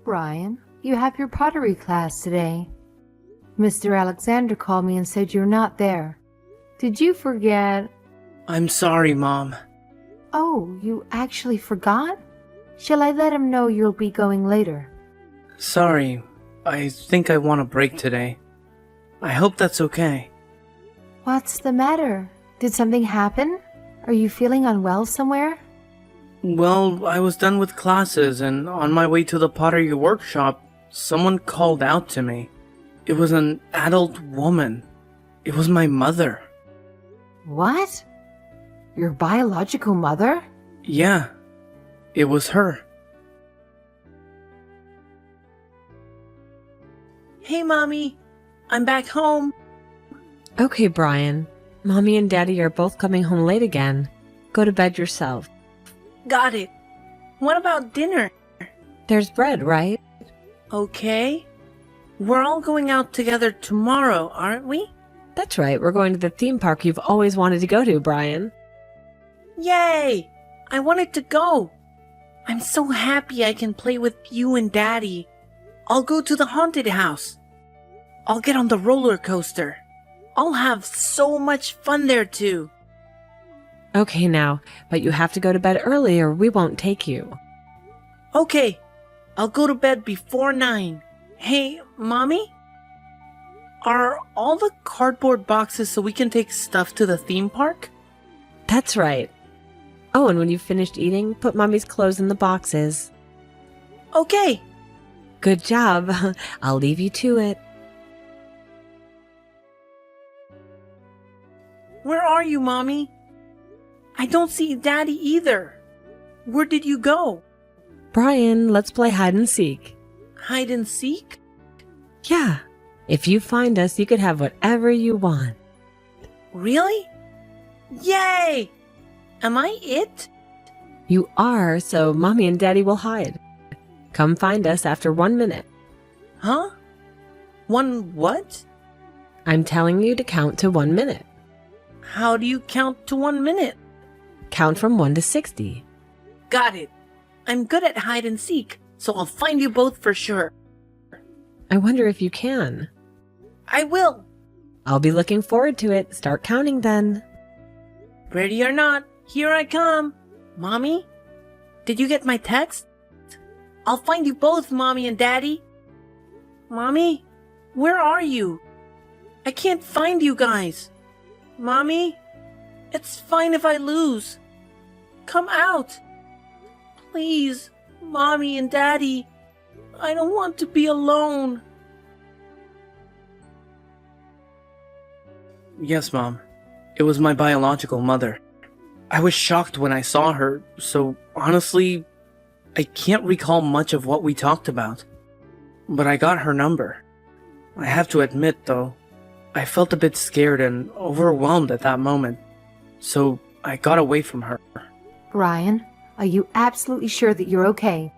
Brian. You have your pottery class today. Mr. Alexander called me and said you're not there. Did you forget? I'm sorry, Mom. Oh, you actually forgot? Shall I let him know you'll be going later? Sorry, I think I want a break today. I hope that's okay. What's the matter? Did something happen? Are you feeling unwell somewhere? Well, I was done with classes, and on my way to the pottery workshop, someone called out to me. It was an adult woman. It was my mother. What? Your biological mother? Yeah, it was her. Hey, Mommy. I'm back home. Okay, Brian. Mommy and Daddy are both coming home late again. Go to bed yourself. Got it. What about dinner? There's bread, right? Okay. We're all going out together tomorrow, aren't we? That's right, we're going to the theme park you've always wanted to go to, Brian. Yay! I wanted to go. I'm so happy I can play with you and Daddy. I'll go to the haunted house. I'll get on the roller coaster. I'll have so much fun there too. Okay now, but you have to go to bed early or we won't take you. Okay, I'll go to bed before 9. Hey, Mommy? Are all the cardboard boxes so we can take stuff to the theme park? That's right. Oh, and when you've finished eating, put Mommy's clothes in the boxes. Okay. Good job. I'll leave you to it. Where are you, Mommy? I don't see Daddy either. Where did you go? Brian, let's play hide and seek. Hide and seek? Yeah. If you find us, you could have whatever you want. Really? Yay! Am I it? You are, so Mommy and Daddy will hide. Come find us after 1 minute. Huh? One what? I'm telling you to count to 1 minute. How do you count to 1 minute? Count from 1 to 60. Got it. I'm good at hide and seek, so I'll find you both for sure. I wonder if you can. I will. I'll be looking forward to it. Start counting then. Ready or not, here I come. Mommy? Did you get my text? I'll find you both, Mommy and Daddy. Mommy? Where are you? I can't find you guys. Mommy? It's fine if I lose. Come out. Please, Mommy and Daddy. I don't want to be alone. Yes, Mom. It was my biological mother. I was shocked when I saw her, so honestly, I can't recall much of what we talked about. But I got her number. I have to admit, though, I felt a bit scared and overwhelmed at that moment, so I got away from her. Brian, are you absolutely sure that you're okay?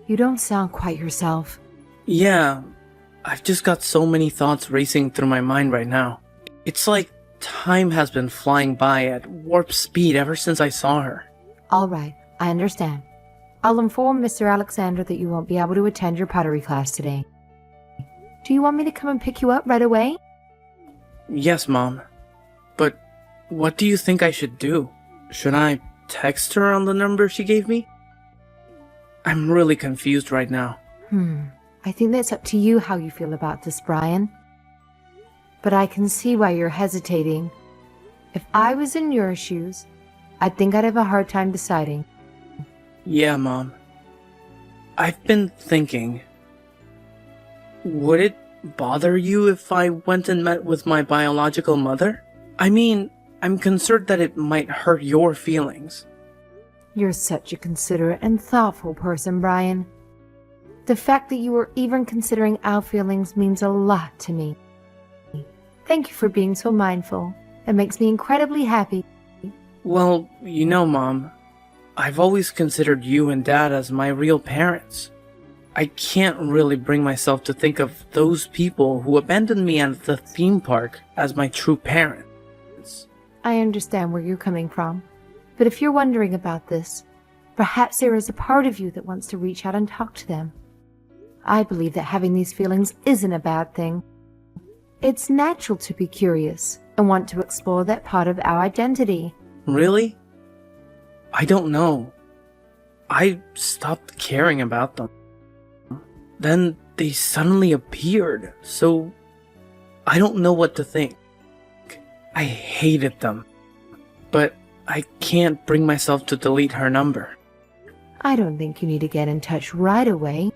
You don't sound quite yourself. Yeah, I've just got so many thoughts racing through my mind right now. It's like time has been flying by at warp speed ever since I saw her. All right, I understand. I'll inform Mr. Alexander that you won't be able to attend your pottery class today. Do you want me to come and pick you up right away? Yes, Mom. But what do you think I should do? Should I text her on the number she gave me? I'm really confused right now. I think that's up to you how you feel about this, Brian. But I can see why you're hesitating. If I was in your shoes, I think I'd have a hard time deciding. Yeah, Mom. I've been thinking. Would it bother you if I went and met with my biological mother? I mean, I'm concerned that it might hurt your feelings. You're such a considerate and thoughtful person, Brian. The fact that you were even considering our feelings means a lot to me. Thank you for being so mindful. It makes me incredibly happy. Well, you know, Mom, I've always considered you and Dad as my real parents. I can't really bring myself to think of those people who abandoned me at the theme park as my true parents. I understand where you're coming from. But if you're wondering about this, perhaps there is a part of you that wants to reach out and talk to them. I believe that having these feelings isn't a bad thing. It's natural to be curious and want to explore that part of our identity. Really? I don't know. I stopped caring about them. Then they suddenly appeared, so I don't know what to think. I hated them, but I can't bring myself to delete her number. I don't think you need to get in touch right away.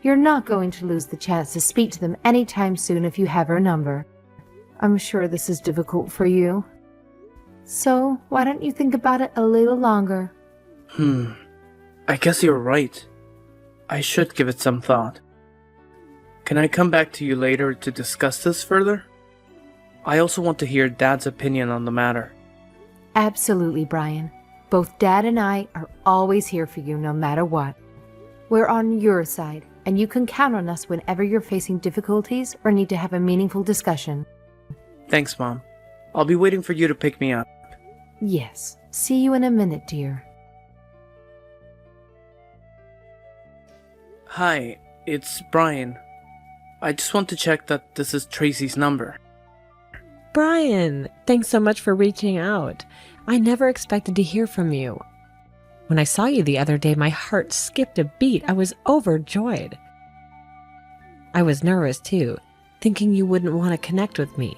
You're not going to lose the chance to speak to them anytime soon if you have her number. I'm sure this is difficult for you. So, why don't you think about it a little longer? I guess you're right. I should give it some thought. Can I come back to you later to discuss this further? I also want to hear Dad's opinion on the matter. Absolutely, Brian. Both Dad and I are always here for you no matter what. We're on your side, and you can count on us whenever you're facing difficulties or need to have a meaningful discussion. Thanks, Mom. I'll be waiting for you to pick me up. Yes. See you in a minute, dear. Hi, it's Brian. I just want to check that this is Tracy's number. Brian, thanks so much for reaching out. I never expected to hear from you. When I saw you the other day, my heart skipped a beat. I was overjoyed. I was nervous too, thinking you wouldn't want to connect with me.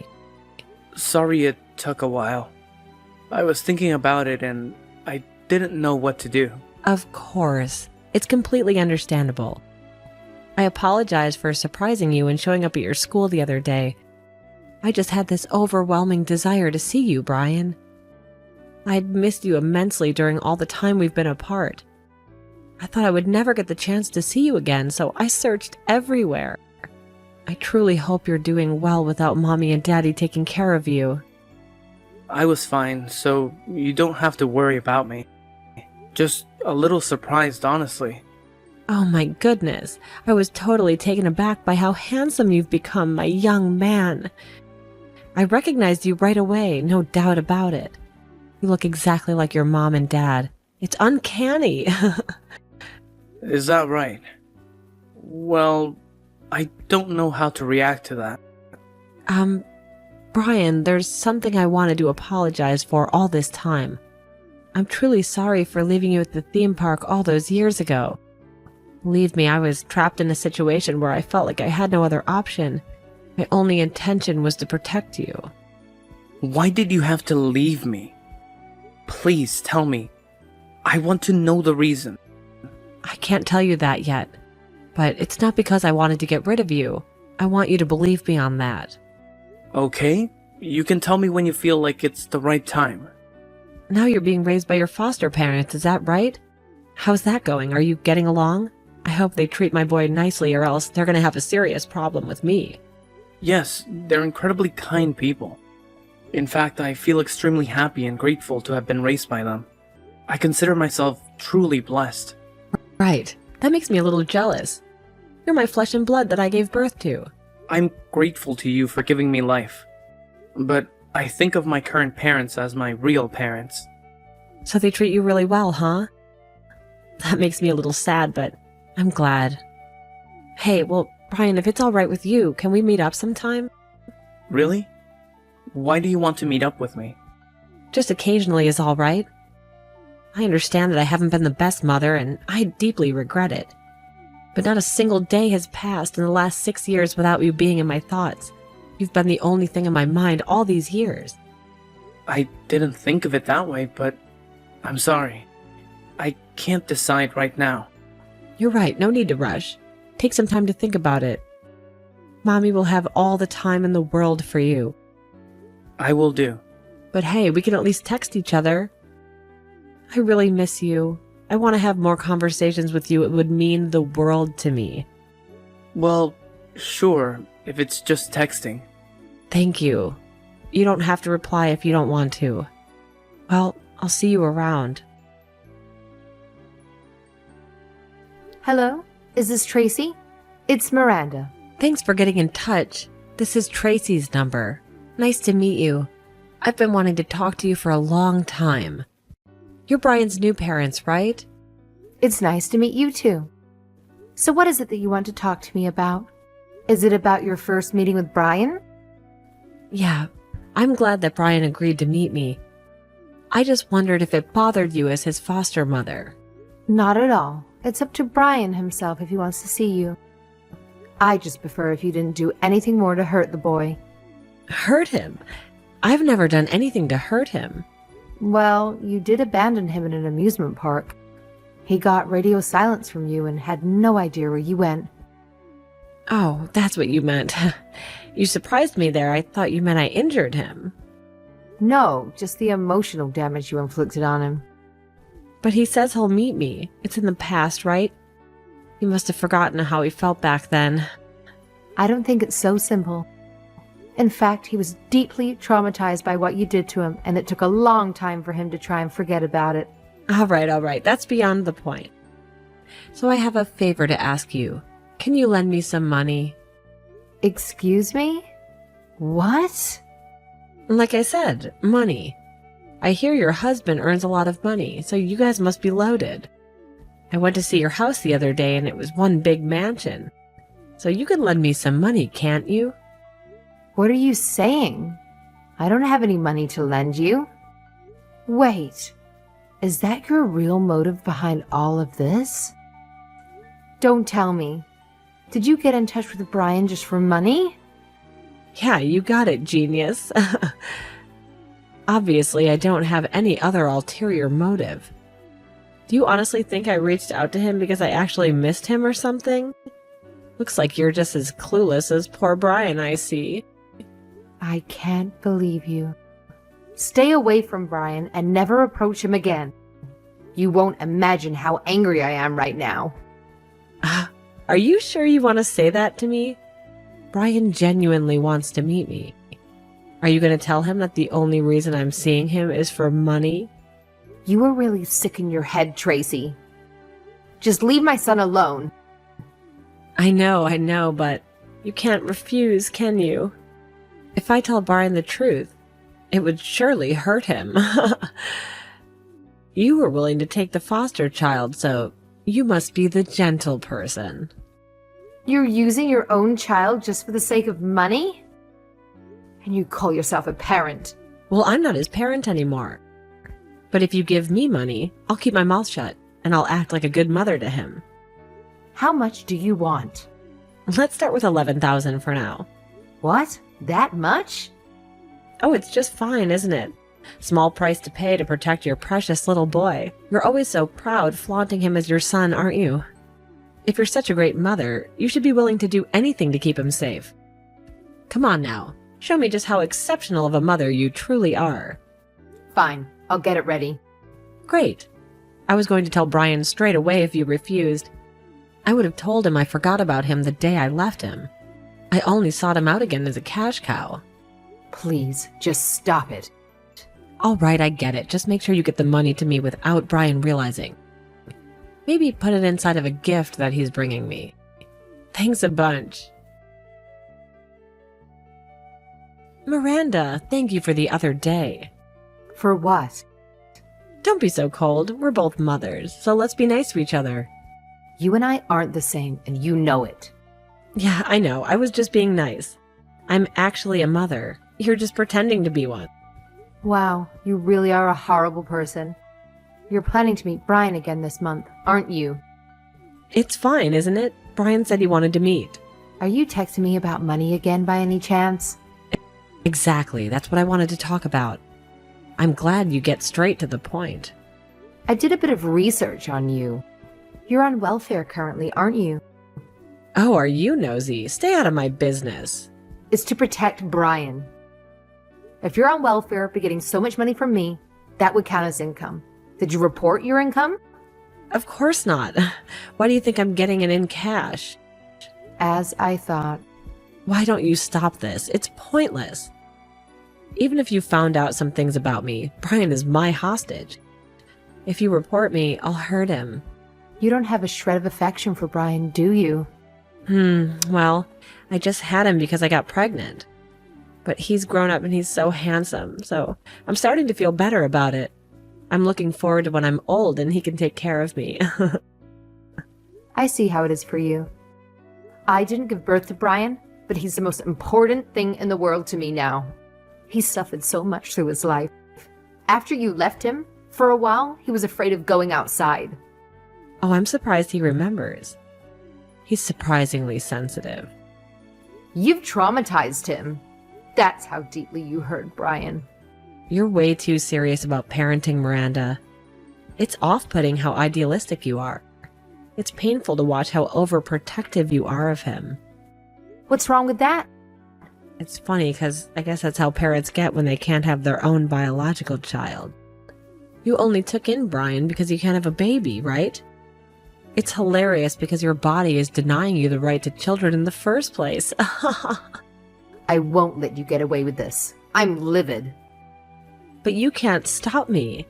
Sorry it took a while. I was thinking about it and I didn't know what to do. Of course. It's completely understandable. I apologize for surprising you and showing up at your school the other day. I just had this overwhelming desire to see you, Brian. I'd missed you immensely during all the time we've been apart. I thought I would never get the chance to see you again, so I searched everywhere. I truly hope you're doing well without Mommy and Daddy taking care of you. I was fine, so you don't have to worry about me. Just a little surprised, honestly. Oh my goodness, I was totally taken aback by how handsome you've become, my young man. I recognized you right away, no doubt about it. You look exactly like your mom and dad. It's uncanny. Is that right? Well, I don't know how to react to that. Brian, there's something I wanted to apologize for all this time. I'm truly sorry for leaving you at the theme park all those years ago. Believe me, I was trapped in a situation where I felt like I had no other option. My only intention was to protect you. Why did you have to leave me? Please tell me. I want to know the reason. I can't tell you that yet, but it's not because I wanted to get rid of you. I want you to believe me on that. Okay, you can tell me when you feel like it's the right time. Now you're being raised by your foster parents, is that right? How's that going? Are you getting along? I hope they treat my boy nicely or else they're going to have a serious problem with me. Yes, they're incredibly kind people. In fact, I feel extremely happy and grateful to have been raised by them. I consider myself truly blessed. Right. That makes me a little jealous. You're my flesh and blood that I gave birth to. I'm grateful to you for giving me life. But I think of my current parents as my real parents. So they treat you really well, huh? That makes me a little sad, but I'm glad. Hey, well, Brian, if it's all right with you, can we meet up sometime? Really? Why do you want to meet up with me? Just occasionally is all right. I understand that I haven't been the best mother, and I deeply regret it. But not a single day has passed in the last 6 years without you being in my thoughts. You've been the only thing in my mind all these years. I didn't think of it that way, but I'm sorry. I can't decide right now. You're right, no need to rush. Take some time to think about it. Mommy will have all the time in the world for you. I will do. But hey, we can at least text each other. I really miss you. I want to have more conversations with you. It would mean the world to me. Well, sure, if it's just texting. Thank you. You don't have to reply if you don't want to. Well, I'll see you around. Hello? Is this Tracy? It's Miranda. Thanks for getting in touch. This is Tracy's number. Nice to meet you. I've been wanting to talk to you for a long time. You're Brian's new parents, right? It's nice to meet you too. So what is it that you want to talk to me about? Is it about your first meeting with Brian? Yeah, I'm glad that Brian agreed to meet me. I just wondered if it bothered you as his foster mother. Not at all. It's up to Brian himself if he wants to see you. I just prefer if you didn't do anything more to hurt the boy. Hurt him? I've never done anything to hurt him. Well, you did abandon him in an amusement park. He got radio silence from you and had no idea where you went. Oh, that's what you meant. You surprised me there. I thought you meant I injured him. No, just the emotional damage you inflicted on him. But he says he'll meet me. It's in the past, right? He must have forgotten how he felt back then. I don't think it's so simple. In fact, he was deeply traumatized by what you did to him, and it took a long time for him to try and forget about it. All right. That's beyond the point. So I have a favor to ask you. Can you lend me some money? Excuse me? What? Like I said, money. I hear your husband earns a lot of money, so you guys must be loaded. I went to see your house the other day and it was one big mansion. So you can lend me some money, can't you? What are you saying? I don't have any money to lend you. Wait, is that your real motive behind all of this? Don't tell me. Did you get in touch with Brian just for money? Yeah, you got it, genius. Obviously, I don't have any other ulterior motive. Do you honestly think I reached out to him because I actually missed him or something? Looks like you're just as clueless as poor Brian, I see. I can't believe you. Stay away from Brian and never approach him again. You won't imagine how angry I am right now. Are you sure you want to say that to me? Brian genuinely wants to meet me. Are you going to tell him that the only reason I'm seeing him is for money? You are really sick in your head, Tracy. Just leave my son alone. I know, but you can't refuse, can you? If I tell Brian the truth, it would surely hurt him. You were willing to take the foster child, so you must be the gentle person. You're using your own child just for the sake of money? And you call yourself a parent? Well, I'm not his parent anymore. But if you give me money, I'll keep my mouth shut, and I'll act like a good mother to him. How much do you want? Let's start with $11,000 for now. What? That much? Oh, it's just fine, isn't it? Small price to pay to protect your precious little boy. You're always so proud flaunting him as your son, aren't you? If you're such a great mother, you should be willing to do anything to keep him safe. Come on now, show me just how exceptional of a mother you truly are. Fine, I'll get it ready. Great. I was going to tell Brian straight away if you refused. I would have told him I forgot about him the day I left him. I only sought him out again as a cash cow. Please, just stop it. All right, I get it. Just make sure you get the money to me without Brian realizing. Maybe put it inside of a gift that he's bringing me. Thanks a bunch. Miranda, thank you for the other day. For what? Don't be so cold. We're both mothers, so let's be nice to each other. You and I aren't the same, and you know it. Yeah, I know. I was just being nice. I'm actually a mother. You're just pretending to be one. Wow, you really are a horrible person. You're planning to meet Brian again this month, aren't you? It's fine, isn't it? Brian said he wanted to meet. Are you texting me about money again by any chance? Exactly. That's what I wanted to talk about. I'm glad you get straight to the point. I did a bit of research on you. You're on welfare currently, aren't you? Oh, are you nosy? Stay out of my business. It's to protect Brian. If you're on welfare but getting so much money from me, that would count as income. Did you report your income? Of course not. Why do you think I'm getting it in cash? As I thought. Why don't you stop this? It's pointless. Even if you found out some things about me, Brian is my hostage. If you report me, I'll hurt him. You don't have a shred of affection for Brian, do you? Well, I just had him because I got pregnant. But he's grown up and he's so handsome, so I'm starting to feel better about it. I'm looking forward to when I'm old and he can take care of me. I see how it is for you. I didn't give birth to Brian, but he's the most important thing in the world to me now. He's suffered so much through his life. After you left him, for a while, he was afraid of going outside. Oh, I'm surprised he remembers. He's surprisingly sensitive. You've traumatized him. That's how deeply you hurt Brian. You're way too serious about parenting, Miranda. It's off-putting how idealistic you are. It's painful to watch how overprotective you are of him. What's wrong with that? It's funny because I guess that's how parents get when they can't have their own biological child. You only took in Brian because you can't have a baby, right? It's hilarious because your body is denying you the right to children in the first place. I won't let you get away with this. I'm livid. But you can't stop me.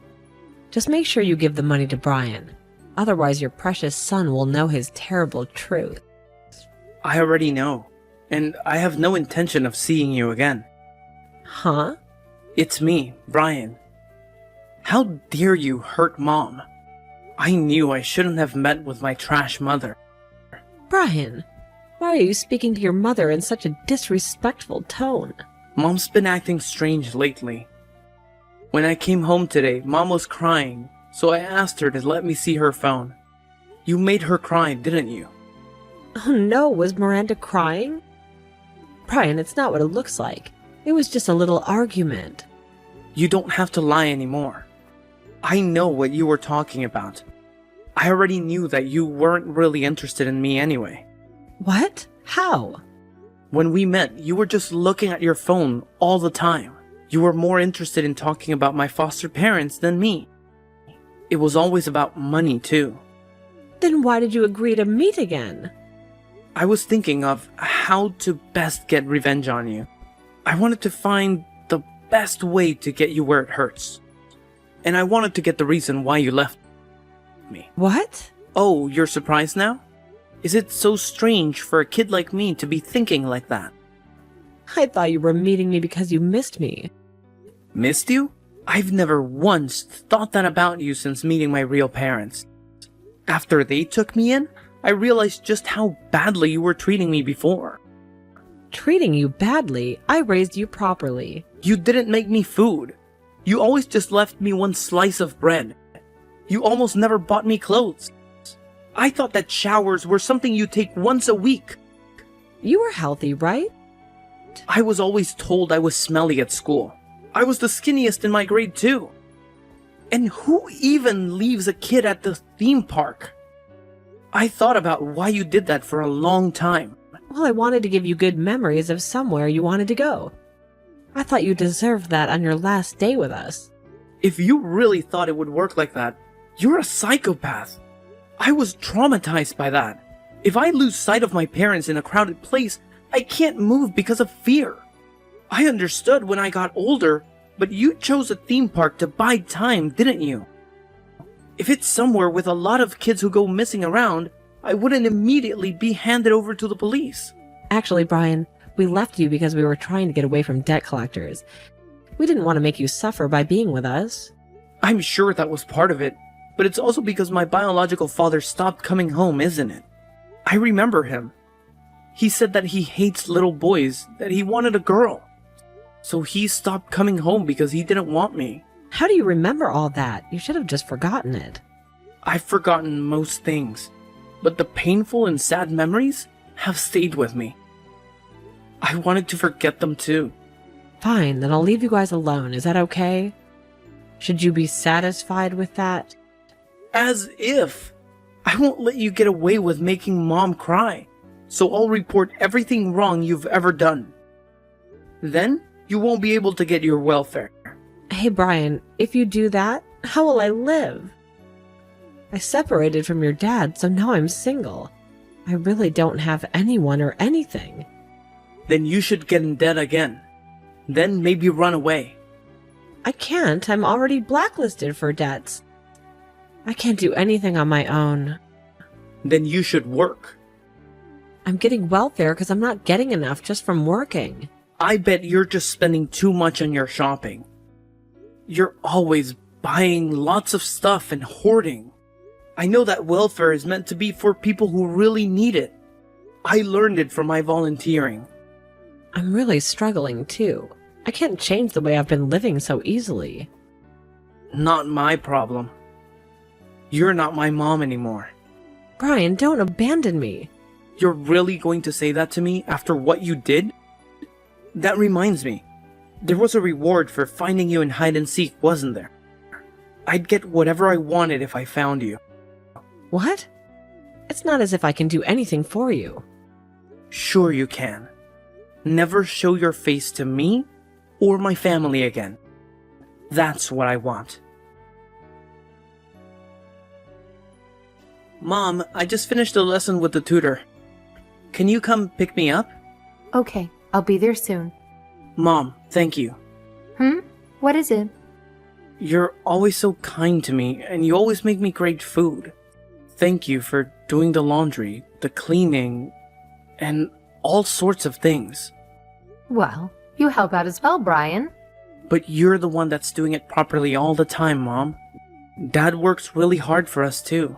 Just make sure you give the money to Brian. Otherwise, your precious son will know his terrible truth. I already know, and I have no intention of seeing you again. Huh? It's me, Brian. How dare you hurt Mom? I knew I shouldn't have met with my trash mother. Brian, why are you speaking to your mother in such a disrespectful tone? Mom's been acting strange lately. When I came home today, Mom was crying, so I asked her to let me see her phone. You made her cry, didn't you? Oh no, was Miranda crying? Brian, it's not what it looks like. It was just a little argument. You don't have to lie anymore. I know what you were talking about. I already knew that you weren't really interested in me anyway. What? How? When we met, you were just looking at your phone all the time. You were more interested in talking about my foster parents than me. It was always about money, too. Then why did you agree to meet again? I was thinking of how to best get revenge on you. I wanted to find the best way to get you where it hurts. And I wanted to get the reason why you left me. What? Oh, you're surprised now? Is it so strange for a kid like me to be thinking like that? I thought you were meeting me because you missed me. Missed you? I've never once thought that about you since meeting my real parents. After they took me in, I realized just how badly you were treating me before. Treating you badly? I raised you properly. You didn't make me food. You always just left me one slice of bread. You almost never bought me clothes. I thought that showers were something you take once a week. You were healthy, right? I was always told I was smelly at school. I was the skinniest in my grade too. And who even leaves a kid at the theme park? I thought about why you did that for a long time. Well, I wanted to give you good memories of somewhere you wanted to go. I thought you deserved that on your last day with us. If you really thought it would work like that, you're a psychopath. I was traumatized by that. If I lose sight of my parents in a crowded place, I can't move because of fear. I understood when I got older, but you chose a theme park to bide time, didn't you? If it's somewhere with a lot of kids who go missing around, I wouldn't immediately be handed over to the police. Actually, Brian, we left you because we were trying to get away from debt collectors. We didn't want to make you suffer by being with us. I'm sure that was part of it, but it's also because my biological father stopped coming home, isn't it? I remember him. He said that he hates little boys, that he wanted a girl. So he stopped coming home because he didn't want me. How do you remember all that? You should have just forgotten it. I've forgotten most things, but the painful and sad memories have stayed with me. I wanted to forget them too. Fine, then I'll leave you guys alone. Is that okay? Should you be satisfied with that? As if. I won't let you get away with making Mom cry, so I'll report everything wrong you've ever done. Then, you won't be able to get your welfare. Hey, Brian, if you do that, how will I live? I separated from your dad, so now I'm single. I really don't have anyone or anything. Then you should get in debt again. Then maybe run away. I can't. I'm already blacklisted for debts. I can't do anything on my own. Then you should work. I'm getting welfare because I'm not getting enough just from working. I bet you're just spending too much on your shopping. You're always buying lots of stuff and hoarding. I know that welfare is meant to be for people who really need it. I learned it from my volunteering. I'm really struggling too. I can't change the way I've been living so easily. Not my problem. You're not my mom anymore. Brian, don't abandon me. You're really going to say that to me after what you did? That reminds me. There was a reward for finding you in hide and seek, wasn't there? I'd get whatever I wanted if I found you. What? It's not as if I can do anything for you. Sure you can. Never show your face to me or my family again. That's what I want. Mom, I just finished a lesson with the tutor. Can you come pick me up? Okay, I'll be there soon. Mom, thank you. What is it? You're always so kind to me, and you always make me great food. Thank you for doing the laundry, the cleaning, and all sorts of things. Well, you help out as well, Brian. But you're the one that's doing it properly all the time, Mom. Dad works really hard for us, too.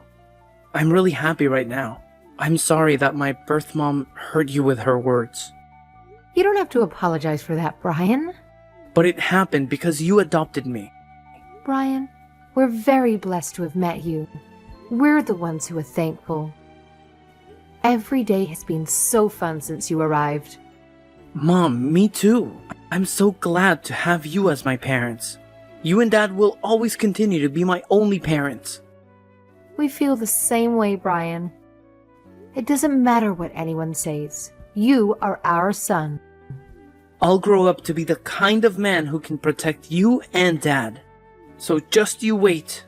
I'm really happy right now. I'm sorry that my birth mom hurt you with her words. You don't have to apologize for that, Brian. But it happened because you adopted me. Brian, we're very blessed to have met you. We're the ones who are thankful. Every day has been so fun since you arrived. Mom, me too. I'm so glad to have you as my parents. You and Dad will always continue to be my only parents. We feel the same way, Brian. It doesn't matter what anyone says. You are our son. I'll grow up to be the kind of man who can protect you and Dad. So just you wait.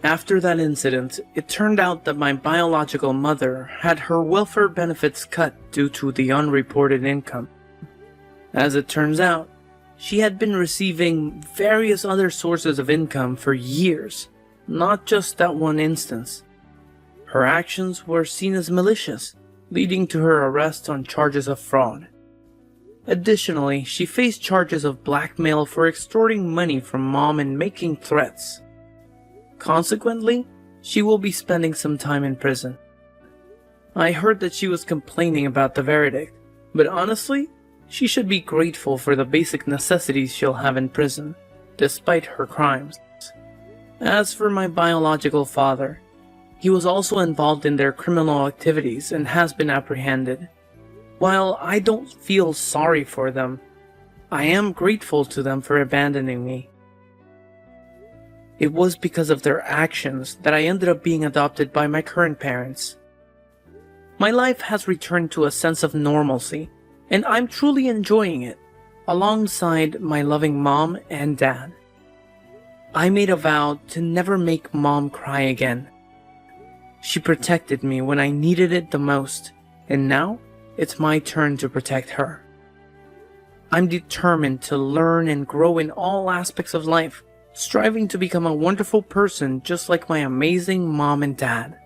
After that incident, it turned out that my biological mother had her welfare benefits cut due to the unreported income. As it turns out, she had been receiving various other sources of income for years, not just that one instance. Her actions were seen as malicious, leading to her arrest on charges of fraud. Additionally, she faced charges of blackmail for extorting money from Mom and making threats. Consequently, she will be spending some time in prison. I heard that she was complaining about the verdict, but honestly, she should be grateful for the basic necessities she'll have in prison, despite her crimes. As for my biological father, he was also involved in their criminal activities and has been apprehended. While I don't feel sorry for them, I am grateful to them for abandoning me. It was because of their actions that I ended up being adopted by my current parents. My life has returned to a sense of normalcy, and I'm truly enjoying it, alongside my loving Mom and Dad. I made a vow to never make Mom cry again. She protected me when I needed it the most, and now it's my turn to protect her. I'm determined to learn and grow in all aspects of life, striving to become a wonderful person just like my amazing Mom and Dad.